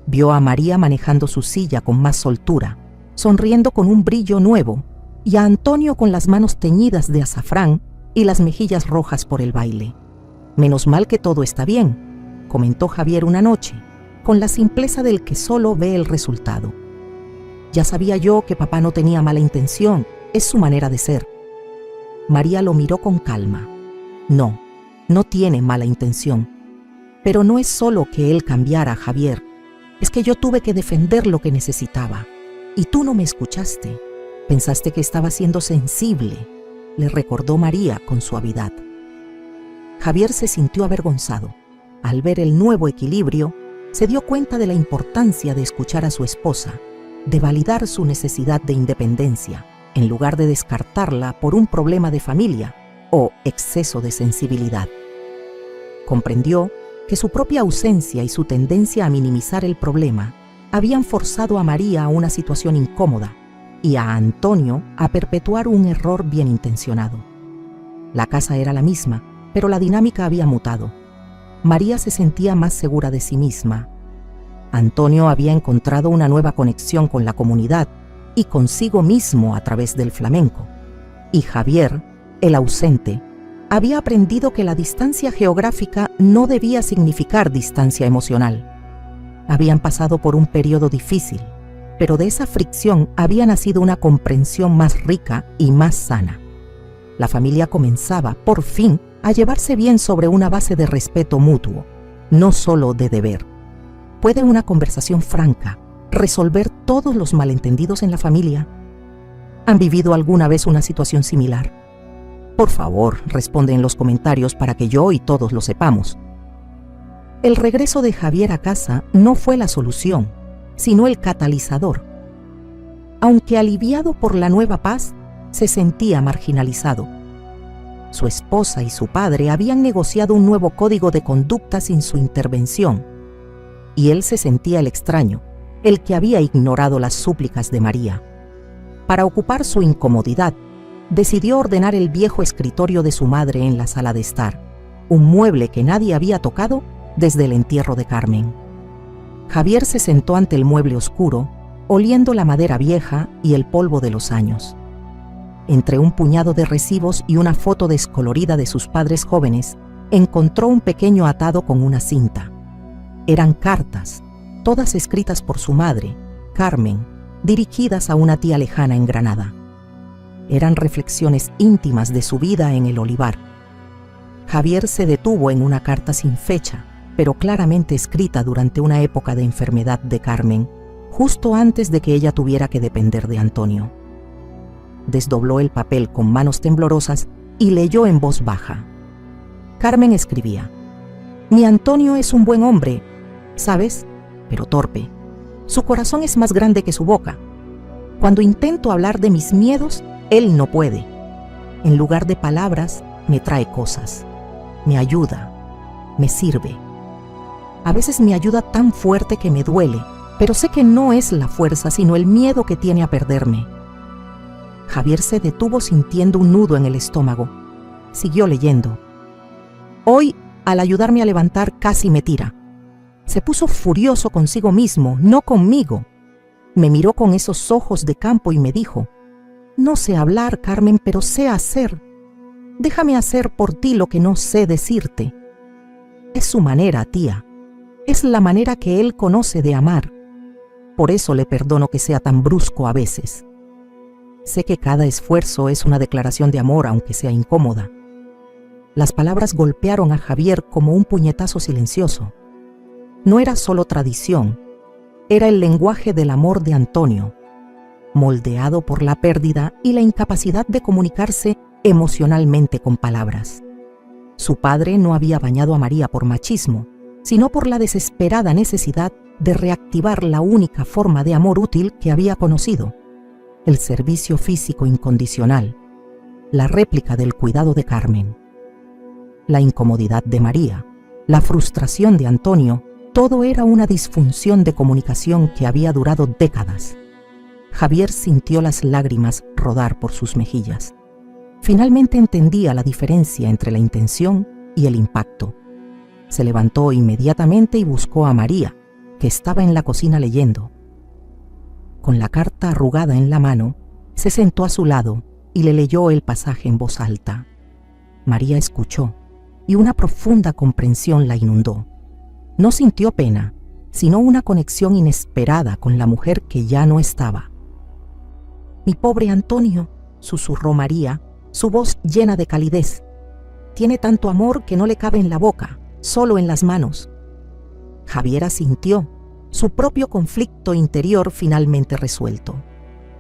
Vio a María manejando su silla con más soltura, sonriendo con un brillo nuevo, y a Antonio con las manos teñidas de azafrán y las mejillas rojas por el baile. «Menos mal que todo está bien», comentó Javier una noche, con la simpleza del que solo ve el resultado. «Ya sabía yo que papá no tenía mala intención, es su manera de ser». María lo miró con calma. «No, no tiene mala intención. Pero no es solo que él cambiara, Javier. Es que yo tuve que defender lo que necesitaba. Y tú no me escuchaste. Pensaste que estaba siendo sensible», le recordó María con suavidad. Javier se sintió avergonzado. Al ver el nuevo equilibrio, se dio cuenta de la importancia de escuchar a su esposa, de validar su necesidad de independencia, en lugar de descartarla por un problema de familia o exceso de sensibilidad. Comprendió que su propia ausencia y su tendencia a minimizar el problema habían forzado a María a una situación incómoda y a Antonio a perpetuar un error bien intencionado. La casa era la misma, pero la dinámica había mutado. María se sentía más segura de sí misma. Antonio había encontrado una nueva conexión con la comunidad y consigo mismo a través del flamenco. Y Javier, el ausente, había aprendido que la distancia geográfica no debía significar distancia emocional. Habían pasado por un periodo difícil, pero de esa fricción había nacido una comprensión más rica y más sana. La familia comenzaba, por fin, a llevarse bien sobre una base de respeto mutuo, no solo de deber. ¿Puede una conversación franca resolver todos los malentendidos en la familia? ¿Han vivido alguna vez una situación similar? Por favor, responde en los comentarios para que yo y todos lo sepamos. El regreso de Javier a casa no fue la solución, sino el catalizador. Aunque aliviado por la nueva paz, se sentía marginalizado. Su esposa y su padre habían negociado un nuevo código de conducta sin su intervención, y él se sentía el extraño, el que había ignorado las súplicas de María. Para ocupar su incomodidad, decidió ordenar el viejo escritorio de su madre en la sala de estar, un mueble que nadie había tocado desde el entierro de Carmen. Javier se sentó ante el mueble oscuro, oliendo la madera vieja y el polvo de los años. Entre un puñado de recibos y una foto descolorida de sus padres jóvenes, encontró un pequeño atado con una cinta. Eran cartas, todas escritas por su madre, Carmen, dirigidas a una tía lejana en Granada. Eran reflexiones íntimas de su vida en el olivar. Javier se detuvo en una carta sin fecha, pero claramente escrita durante una época de enfermedad de Carmen, justo antes de que ella tuviera que depender de Antonio. Desdobló el papel con manos temblorosas y leyó en voz baja. Carmen escribía: «Mi Antonio es un buen hombre, ¿sabes? Pero torpe. Su corazón es más grande que su boca. Cuando intento hablar de mis miedos, él no puede. En lugar de palabras, me trae cosas. Me ayuda. Me sirve. A veces me ayuda tan fuerte que me duele, pero sé que no es la fuerza, sino el miedo que tiene a perderme». Javier se detuvo sintiendo un nudo en el estómago. Siguió leyendo. «Hoy, al ayudarme a levantar, casi me tira. Se puso furioso consigo mismo, no conmigo. Me miró con esos ojos de campo y me dijo: «No sé hablar, Carmen, pero sé hacer. Déjame hacer por ti lo que no sé decirte». Es su manera, tía. Es la manera que él conoce de amar. Por eso le perdono que sea tan brusco a veces. Sé que cada esfuerzo es una declaración de amor, aunque sea incómoda». Las palabras golpearon a Javier como un puñetazo silencioso. No era solo tradición, era el lenguaje del amor de Antonio, moldeado por la pérdida y la incapacidad de comunicarse emocionalmente con palabras. Su padre no había bañado a María por machismo, sino por la desesperada necesidad de reactivar la única forma de amor útil que había conocido: el servicio físico incondicional, la réplica del cuidado de Carmen. La incomodidad de María, la frustración de Antonio, todo era una disfunción de comunicación que había durado décadas. Javier sintió las lágrimas rodar por sus mejillas. Finalmente entendía la diferencia entre la intención y el impacto. Se levantó inmediatamente y buscó a María, que estaba en la cocina leyendo. Con la carta arrugada en la mano, se sentó a su lado y le leyó el pasaje en voz alta. María escuchó, y una profunda comprensión la inundó. No sintió pena, sino una conexión inesperada con la mujer que ya no estaba. «Mi pobre Antonio», susurró María, su voz llena de calidez. «Tiene tanto amor que no le cabe en la boca, solo en las manos». Javier asintió, su propio conflicto interior finalmente resuelto.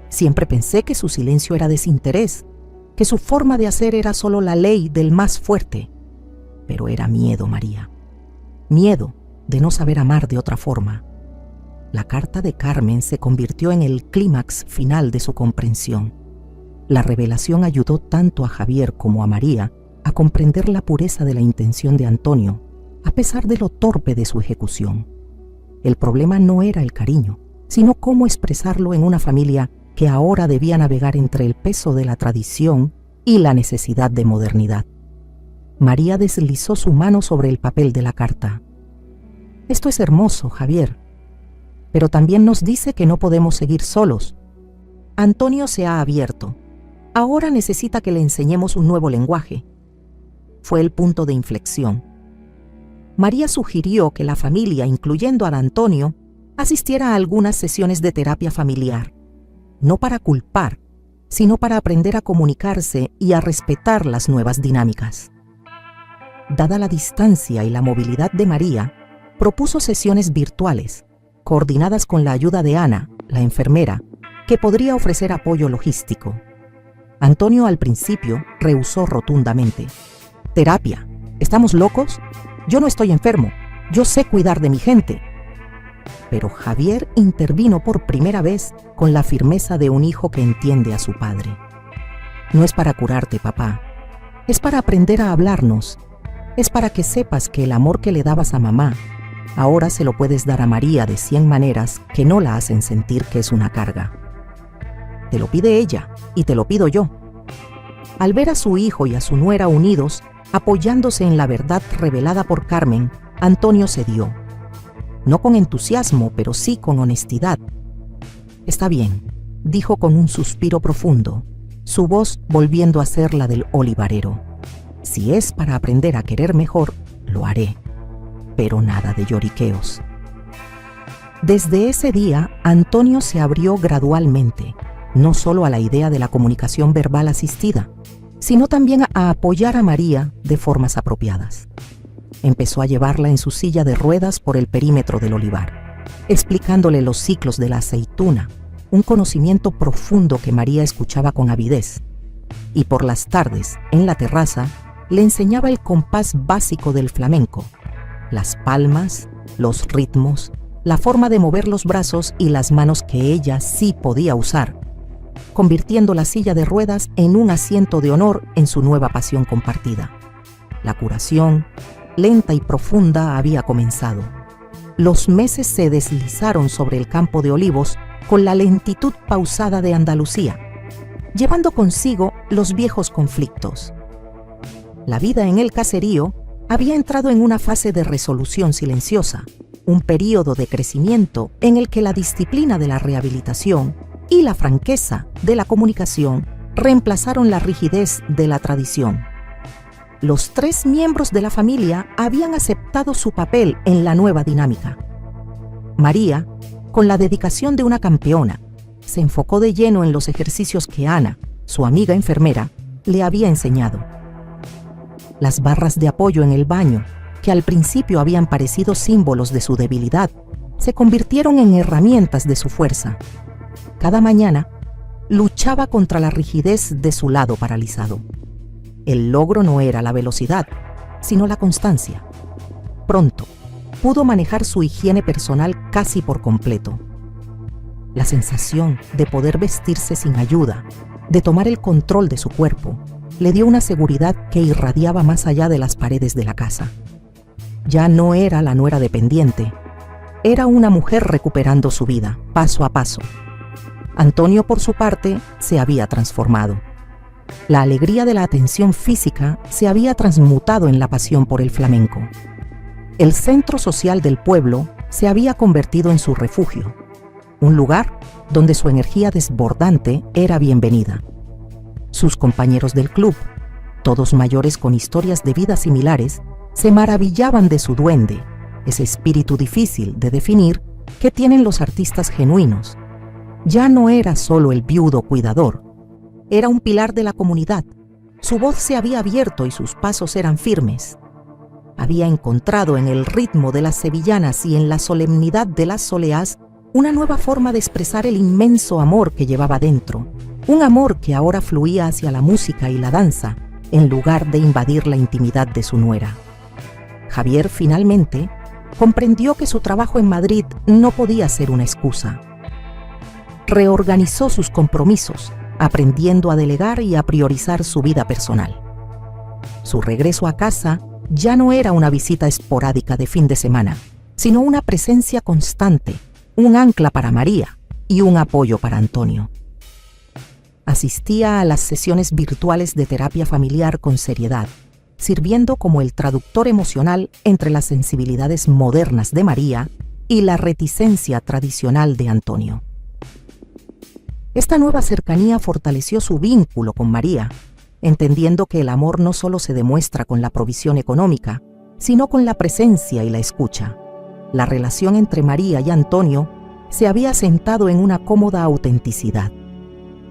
«Siempre pensé que su silencio era desinterés, que su forma de hacer era solo la ley del más fuerte. Pero era miedo, María. Miedo de no saber amar de otra forma». La carta de Carmen se convirtió en el clímax final de su comprensión. La revelación ayudó tanto a Javier como a María a comprender la pureza de la intención de Antonio, a pesar de lo torpe de su ejecución. El problema no era el cariño, sino cómo expresarlo en una familia que ahora debía navegar entre el peso de la tradición y la necesidad de modernidad. María deslizó su mano sobre el papel de la carta. «Esto es hermoso, Javier, pero también nos dice que no podemos seguir solos. Antonio se ha abierto. Ahora necesita que le enseñemos un nuevo lenguaje». Fue el punto de inflexión. María sugirió que la familia, incluyendo a Antonio, asistiera a algunas sesiones de terapia familiar, no para culpar, sino para aprender a comunicarse y a respetar las nuevas dinámicas. Dada la distancia y la movilidad de María, propuso sesiones virtuales, coordinadas con la ayuda de Ana, la enfermera, que podría ofrecer apoyo logístico. Antonio al principio rehusó rotundamente. «¿Terapia? ¿Estamos locos? Yo no estoy enfermo. Yo sé cuidar de mi gente». Pero Javier intervino por primera vez con la firmeza de un hijo que entiende a su padre. No es para curarte, papá. Es para aprender a hablarnos. Es para que sepas que el amor que le dabas a mamá, ahora se lo puedes dar a María de 100 maneras que no la hacen sentir que es una carga. Te lo pide ella y te lo pido yo. Al ver a su hijo y a su nuera unidos, apoyándose en la verdad revelada por Carmen, Antonio cedió. No con entusiasmo, pero sí con honestidad. Está bien, dijo con un suspiro profundo, su voz volviendo a ser la del olivarero. Si es para aprender a querer mejor, lo haré, pero nada de lloriqueos. Desde ese día, Antonio se abrió gradualmente, no solo a la idea de la comunicación verbal asistida, sino también a apoyar a María de formas apropiadas. Empezó a llevarla en su silla de ruedas por el perímetro del olivar, explicándole los ciclos de la aceituna, un conocimiento profundo que María escuchaba con avidez. Y por las tardes, en la terraza, le enseñaba el compás básico del flamenco, las palmas, los ritmos, la forma de mover los brazos y las manos que ella sí podía usar, convirtiendo la silla de ruedas en un asiento de honor en su nueva pasión compartida. La curación, lenta y profunda, había comenzado. Los meses se deslizaron sobre el campo de olivos con la lentitud pausada de Andalucía, llevando consigo los viejos conflictos. La vida en el caserío había entrado en una fase de resolución silenciosa, un período de crecimiento en el que la disciplina de la rehabilitación y la franqueza de la comunicación reemplazaron la rigidez de la tradición. Los 3 miembros de la familia habían aceptado su papel en la nueva dinámica. María, con la dedicación de una campeona, se enfocó de lleno en los ejercicios que Ana, su amiga enfermera, le había enseñado. Las barras de apoyo en el baño, que al principio habían parecido símbolos de su debilidad, se convirtieron en herramientas de su fuerza. Cada mañana, luchaba contra la rigidez de su lado paralizado. El logro no era la velocidad, sino la constancia. Pronto, pudo manejar su higiene personal casi por completo. La sensación de poder vestirse sin ayuda, de tomar el control de su cuerpo, le dio una seguridad que irradiaba más allá de las paredes de la casa. Ya no era la nuera dependiente, era una mujer recuperando su vida, paso a paso. Antonio, por su parte, se había transformado. La alegría de la atención física se había transmutado en la pasión por el flamenco. El centro social del pueblo se había convertido en su refugio, un lugar donde su energía desbordante era bienvenida. Sus compañeros del club, todos mayores con historias de vida similares, se maravillaban de su duende, ese espíritu difícil de definir que tienen los artistas genuinos. Ya no era solo el viudo cuidador, era un pilar de la comunidad. Su voz se había abierto y sus pasos eran firmes. Había encontrado en el ritmo de las sevillanas y en la solemnidad de las soleás una nueva forma de expresar el inmenso amor que llevaba dentro, un amor que ahora fluía hacia la música y la danza, en lugar de invadir la intimidad de su nuera. Javier finalmente comprendió que su trabajo en Madrid no podía ser una excusa. Reorganizó sus compromisos, aprendiendo a delegar y a priorizar su vida personal. Su regreso a casa ya no era una visita esporádica de fin de semana, sino una presencia constante, un ancla para María y un apoyo para Antonio. Asistía a las sesiones virtuales de terapia familiar con seriedad, sirviendo como el traductor emocional entre las sensibilidades modernas de María y la reticencia tradicional de Antonio. Esta nueva cercanía fortaleció su vínculo con María, entendiendo que el amor no solo se demuestra con la provisión económica, sino con la presencia y la escucha. La relación entre María y Antonio se había asentado en una cómoda autenticidad.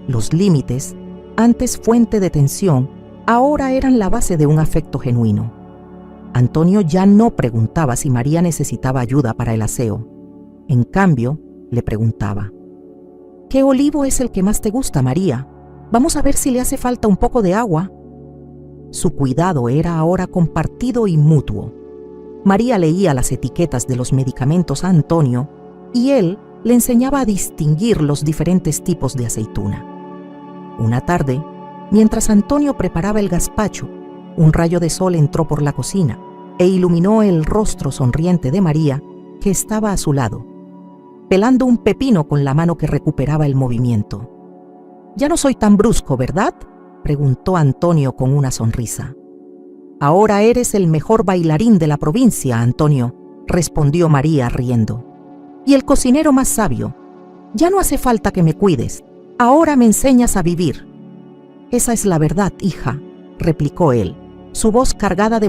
Los límites, antes fuente de tensión, ahora eran la base de un afecto genuino. Antonio ya no preguntaba si María necesitaba ayuda para el aseo. En cambio, le preguntaba: ¿qué olivo es el que más te gusta, María? Vamos a ver si le hace falta un poco de agua. Su cuidado era ahora compartido y mutuo. María leía las etiquetas de los medicamentos a Antonio y él le enseñaba a distinguir los diferentes tipos de aceituna. Una tarde, Mientras Antonio preparaba el gazpacho, un rayo de sol entró por la cocina e iluminó el rostro sonriente de María, que estaba a su lado, pelando un pepino con la mano que recuperaba el movimiento. «Ya no soy tan brusco, ¿verdad?», preguntó Antonio con una sonrisa. «Ahora eres el mejor bailarín de la provincia, Antonio», respondió María riendo. «Y el cocinero más sabio. Ya no hace falta que me cuides. Ahora me enseñas a vivir». «Esa es la verdad, hija», replicó él, su voz cargada de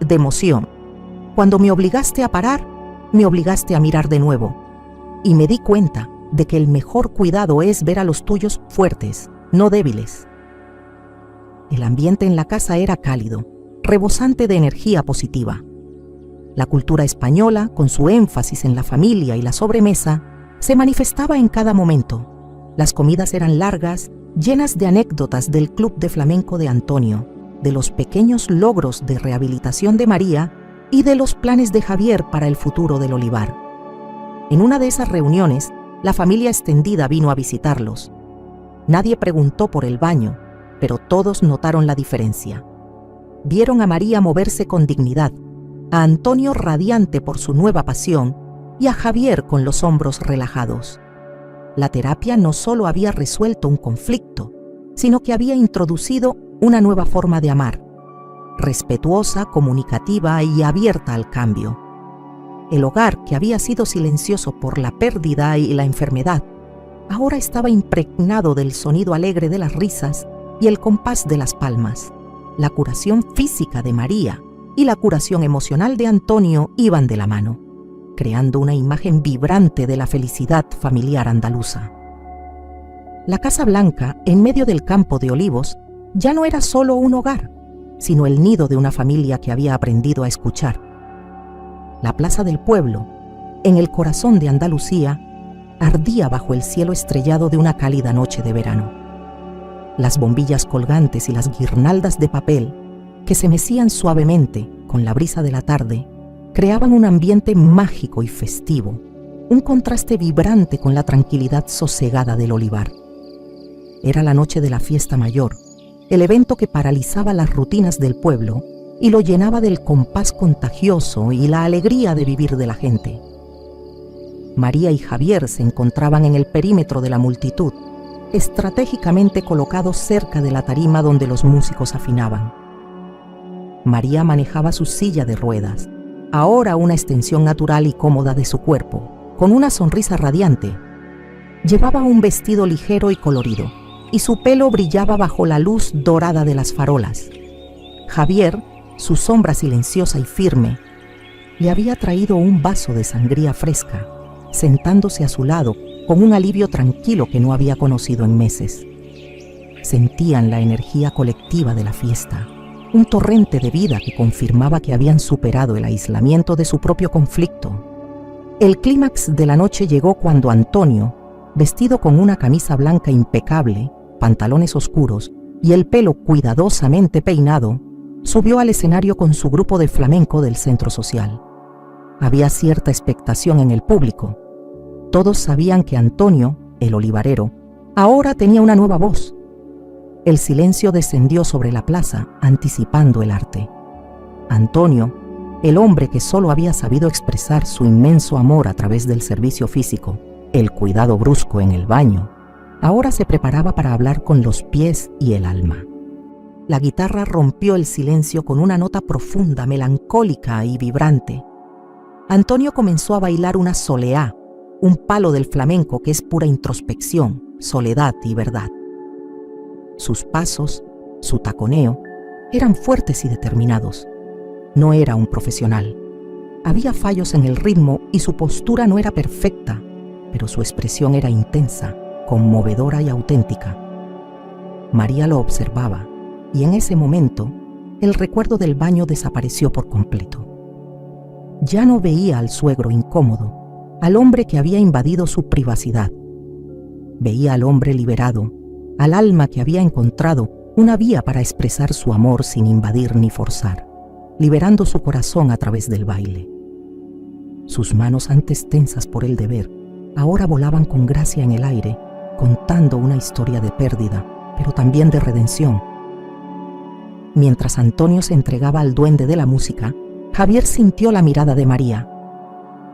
emoción. «Cuando me obligaste a parar, me obligaste a mirar de nuevo. Y me di cuenta de que el mejor cuidado es ver a los tuyos fuertes, no débiles». El ambiente en la casa era cálido, rebosante de energía positiva. La cultura española, con su énfasis en la familia y la sobremesa, se manifestaba en cada momento. Las comidas eran largas, llenas de anécdotas del club de flamenco de Antonio, de los pequeños logros de rehabilitación de María y de los planes de Javier para el futuro del olivar. En una de esas reuniones, la familia extendida vino a visitarlos. Nadie preguntó por el baño, pero todos notaron la diferencia. Vieron a María moverse con dignidad, a Antonio radiante por su nueva pasión y a Javier con los hombros relajados. La terapia no solo había resuelto un conflicto, sino que había introducido una nueva forma de amar, respetuosa, comunicativa y abierta al cambio. El hogar, que había sido silencioso por la pérdida y la enfermedad, ahora estaba impregnado del sonido alegre de las risas y el compás de las palmas. La curación física de María y la curación emocional de Antonio iban de la mano, creando una imagen vibrante de la felicidad familiar andaluza. La Casa Blanca, en medio del campo de olivos, ya no era solo un hogar, sino el nido de una familia que había aprendido a escuchar. La plaza del pueblo, en el corazón de Andalucía, ardía bajo el cielo estrellado de una cálida noche de verano. Las bombillas colgantes y las guirnaldas de papel, que se mecían suavemente con la brisa de la tarde, creaban un ambiente mágico y festivo, un contraste vibrante con la tranquilidad sosegada del olivar. Era la noche de la fiesta mayor, el evento que paralizaba las rutinas del pueblo y lo llenaba del compás contagioso y la alegría de vivir de la gente. María y Javier se encontraban en el perímetro de la multitud, estratégicamente colocados cerca de la tarima donde los músicos afinaban. María manejaba su silla de ruedas, ahora una extensión natural y cómoda de su cuerpo, con una sonrisa radiante. Llevaba un vestido ligero y colorido, y su pelo brillaba bajo la luz dorada de las farolas. Javier, su sombra silenciosa y firme, le había traído un vaso de sangría fresca, sentándose a su lado con un alivio tranquilo que no había conocido en meses. Sentían la energía colectiva de la fiesta, un torrente de vida que confirmaba que habían superado el aislamiento de su propio conflicto. El clímax de la noche llegó cuando Antonio, vestido con una camisa blanca impecable, pantalones oscuros y el pelo cuidadosamente peinado, subió al escenario con su grupo de flamenco del centro social. Había cierta expectación en el público. Todos sabían que Antonio, el olivarero, ahora tenía una nueva voz. El silencio descendió sobre la plaza, anticipando el arte. Antonio, el hombre que solo había sabido expresar su inmenso amor a través del servicio físico, el cuidado brusco en el baño, ahora se preparaba para hablar con los pies y el alma. La guitarra rompió el silencio con una nota profunda, melancólica y vibrante. Antonio comenzó a bailar una soleá, un palo del flamenco que es pura introspección, soledad y verdad. Sus pasos, su taconeo, eran fuertes y determinados. No era un profesional. Había fallos en el ritmo y su postura no era perfecta, pero su expresión era intensa, conmovedora y auténtica. María lo observaba, y en ese momento, el recuerdo del baño desapareció por completo. Ya no veía al suegro incómodo, al hombre que había invadido su privacidad. Veía al hombre liberado, al alma que había encontrado una vía para expresar su amor sin invadir ni forzar, liberando su corazón a través del baile. Sus manos antes tensas por el deber, ahora volaban con gracia en el aire, contando una historia de pérdida, pero también de redención. Mientras Antonio se entregaba al duende de la música, Javier sintió la mirada de María.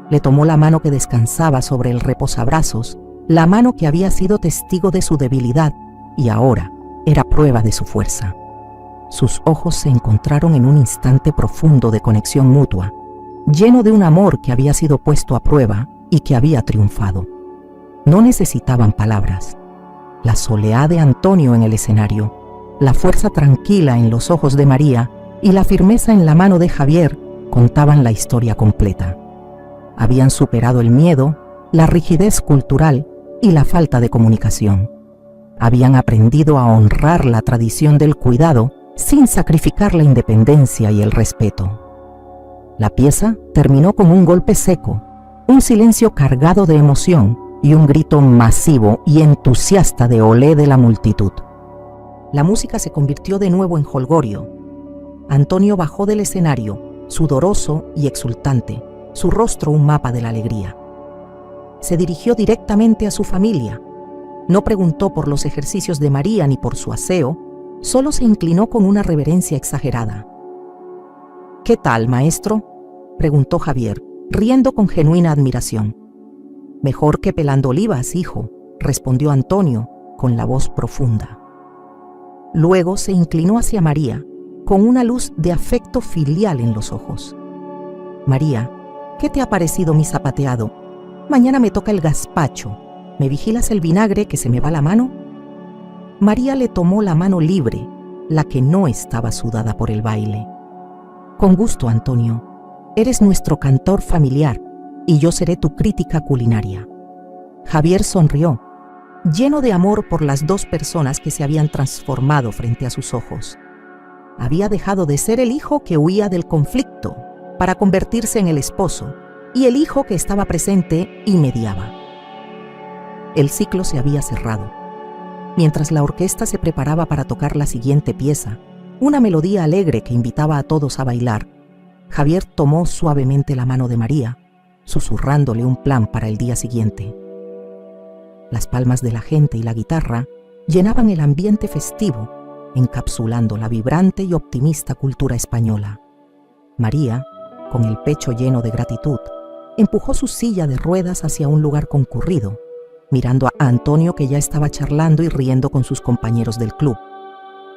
Le tomó la mano que descansaba sobre el reposabrazos, la mano que había sido testigo de su debilidad y ahora era prueba de su fuerza. Sus ojos se encontraron en un instante profundo de conexión mutua, lleno de un amor que había sido puesto a prueba y que había triunfado. No necesitaban palabras. La soleá de Antonio en el escenario, la fuerza tranquila en los ojos de María y la firmeza en la mano de Javier contaban la historia completa. Habían superado el miedo, la rigidez cultural y la falta de comunicación. Habían aprendido a honrar la tradición del cuidado sin sacrificar la independencia y el respeto. La pieza terminó con un golpe seco, un silencio cargado de emoción y un grito masivo y entusiasta de olé de la multitud. La música se convirtió de nuevo en jolgorio. Antonio bajó del escenario, sudoroso y exultante, su rostro un mapa de la alegría. Se dirigió directamente a su familia. No preguntó por los ejercicios de María ni por su aseo, solo se inclinó con una reverencia exagerada. «¿Qué tal, maestro?», preguntó Javier, riendo con genuina admiración. «Mejor que pelando olivas, hijo», respondió Antonio con la voz profunda. Luego se inclinó hacia María, con una luz de afecto filial en los ojos. «María, ¿qué te ha parecido mi zapateado? Mañana me toca el gazpacho. ¿Me vigilas el vinagre que se me va la mano?». María le tomó la mano libre, la que no estaba sudada por el baile. «Con gusto, Antonio. Eres nuestro cantor familiar y yo seré tu crítica culinaria». Javier sonrió, lleno de amor por las dos personas que se habían transformado frente a sus ojos. Había dejado de ser el hijo que huía del conflicto para convertirse en el esposo y el hijo que estaba presente y mediaba. El ciclo se había cerrado. Mientras la orquesta se preparaba para tocar la siguiente pieza, una melodía alegre que invitaba a todos a bailar, Javier tomó suavemente la mano de María, susurrándole un plan para el día siguiente. Las palmas de la gente y la guitarra llenaban el ambiente festivo, encapsulando la vibrante y optimista cultura española. María, con el pecho lleno de gratitud, empujó su silla de ruedas hacia un lugar concurrido, mirando a Antonio que ya estaba charlando y riendo con sus compañeros del club.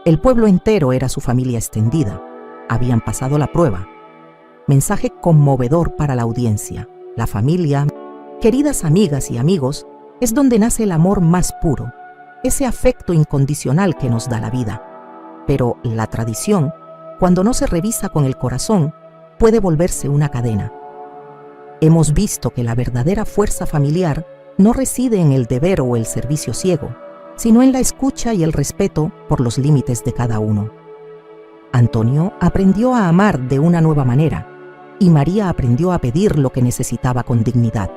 El pueblo entero era su familia extendida. Habían pasado la prueba. Mensaje conmovedor para la audiencia. La familia, queridas amigas y amigos, es donde nace el amor más puro, ese afecto incondicional que nos da la vida. Pero la tradición, cuando no se revisa con el corazón, puede volverse una cadena. Hemos visto que la verdadera fuerza familiar no reside en el deber o el servicio ciego, sino en la escucha y el respeto por los límites de cada uno. Antonio aprendió a amar de una nueva manera y María aprendió a pedir lo que necesitaba con dignidad.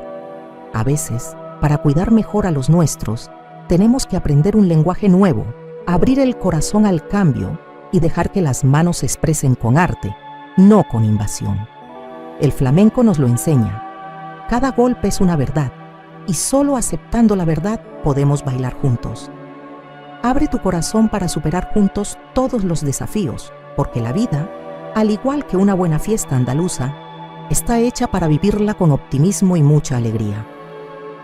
A veces, para cuidar mejor a los nuestros, tenemos que aprender un lenguaje nuevo, abrir el corazón al cambio y dejar que las manos se expresen con arte, no con invasión. El flamenco nos lo enseña. Cada golpe es una verdad y solo aceptando la verdad podemos bailar juntos. Abre tu corazón para superar juntos todos los desafíos, porque la vida, al igual que una buena fiesta andaluza, está hecha para vivirla con optimismo y mucha alegría.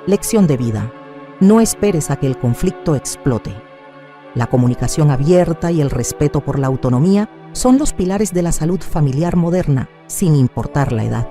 Lección de vida: no esperes a que el conflicto explote. La comunicación abierta y el respeto por la autonomía son los pilares de la salud familiar moderna, sin importar la edad.